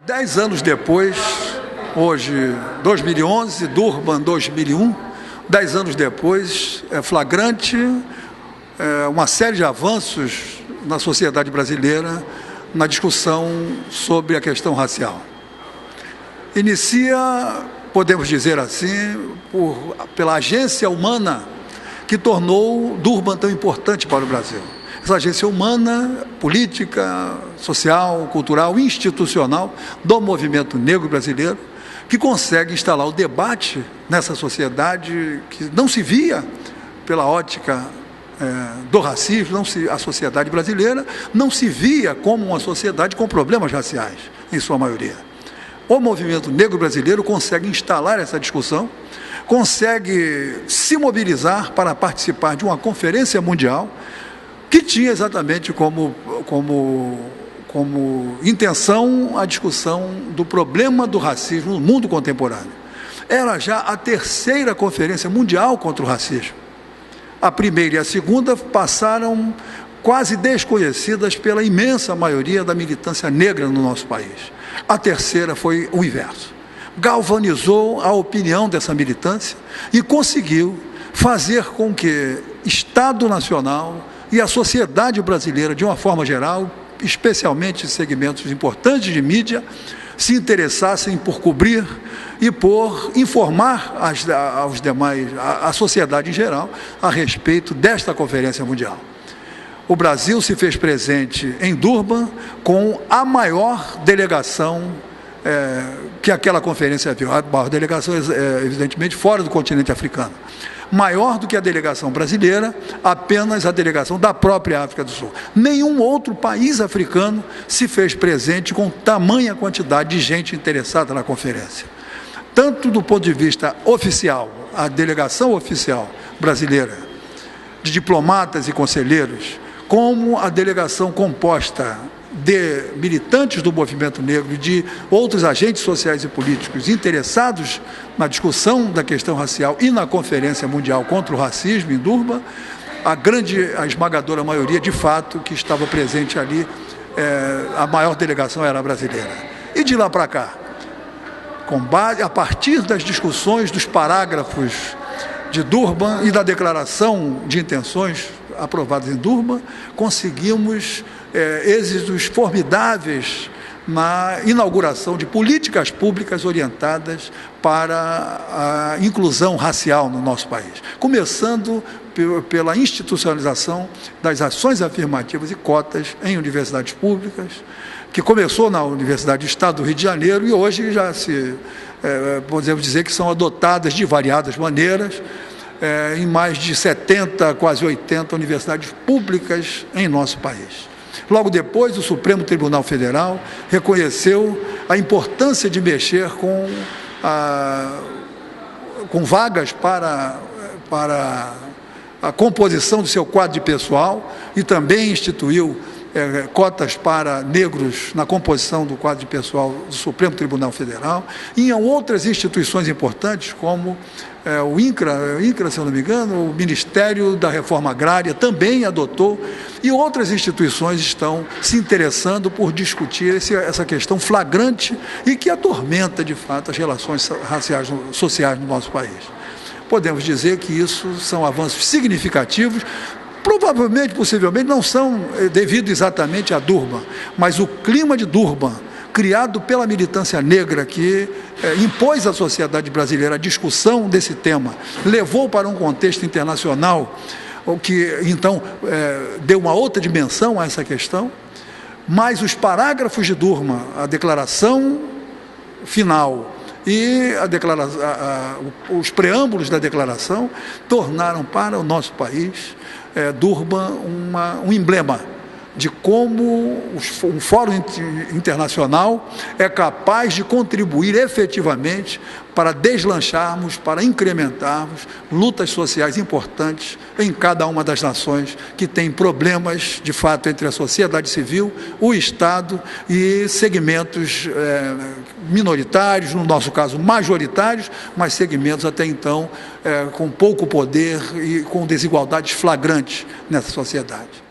10 anos depois, hoje 2011, Durban 2001, 10 anos depois, é flagrante uma série de avanços na sociedade brasileira na discussão sobre a questão racial. Inicia, podemos dizer assim, pela agência humana que tornou Durban tão importante para o Brasil. Essa agência humana, política, social, cultural, institucional do movimento negro brasileiro, que consegue instalar o debate nessa sociedade que não se via pela ótica do racismo, a sociedade brasileira não se via como uma sociedade com problemas raciais, em sua maioria. O movimento negro brasileiro consegue instalar essa discussão, consegue se mobilizar para participar de uma conferência mundial que tinha exatamente como intenção a discussão do problema do racismo no mundo contemporâneo. Era já a terceira conferência mundial contra o racismo. A primeira e a segunda passaram quase desconhecidas pela imensa maioria da militância negra no nosso país. A terceira foi o inverso. Galvanizou a opinião dessa militância e conseguiu fazer com que Estado Nacional e a sociedade brasileira, de uma forma geral, especialmente segmentos importantes de mídia, se interessassem por cobrir e por informar aos demais, a sociedade em geral, a respeito desta Conferência Mundial. O Brasil se fez presente em Durban com a maior delegação que aquela conferência viu. A maior delegação, evidentemente, fora do continente africano. Maior do que a delegação brasileira, apenas a delegação da própria África do Sul. Nenhum outro país africano se fez presente com tamanha quantidade de gente interessada na conferência. Tanto do ponto de vista oficial, a delegação oficial brasileira, de diplomatas e conselheiros, como a delegação composta de militantes do movimento negro e de outros agentes sociais e políticos interessados na discussão da questão racial e na Conferência Mundial contra o Racismo em Durban, a esmagadora maioria, de fato, que estava presente ali, a maior delegação era a brasileira. E de lá para cá, a partir das discussões dos parágrafos de Durban e da declaração de intenções aprovadas em Durban, conseguimos êxitos formidáveis na inauguração de políticas públicas orientadas para a inclusão racial no nosso país, começando pela institucionalização das ações afirmativas e cotas em universidades públicas, que começou na Universidade do Estado do Rio de Janeiro e hoje já podemos dizer que são adotadas de variadas maneiras em mais de 70, quase 80 universidades públicas em nosso país. Logo depois, o Supremo Tribunal Federal reconheceu a importância de mexer com vagas para a composição do seu quadro de pessoal e também instituiu cotas para negros na composição do quadro de pessoal do Supremo Tribunal Federal, e em outras instituições importantes, como o INCRA, se eu não me engano, o Ministério da Reforma Agrária também adotou, e outras instituições estão se interessando por discutir essa questão flagrante e que atormenta, de fato, as relações raciais, sociais no nosso país. Podemos dizer que isso são avanços significativos. Provavelmente, possivelmente, não são devido exatamente a Durban, mas o clima de Durban, criado pela militância negra que impôs à sociedade brasileira a discussão desse tema, levou para um contexto internacional, o que então deu uma outra dimensão a essa questão, mas os parágrafos de Durban, a declaração final e os preâmbulos da declaração tornaram para o nosso país Durban um emblema de como um fórum internacional é capaz de contribuir efetivamente para deslancharmos, para incrementarmos lutas sociais importantes em cada uma das nações que tem problemas, de fato, entre a sociedade civil, o Estado e segmentos minoritários, no nosso caso majoritários, mas segmentos até então com pouco poder e com desigualdades flagrantes nessa sociedade.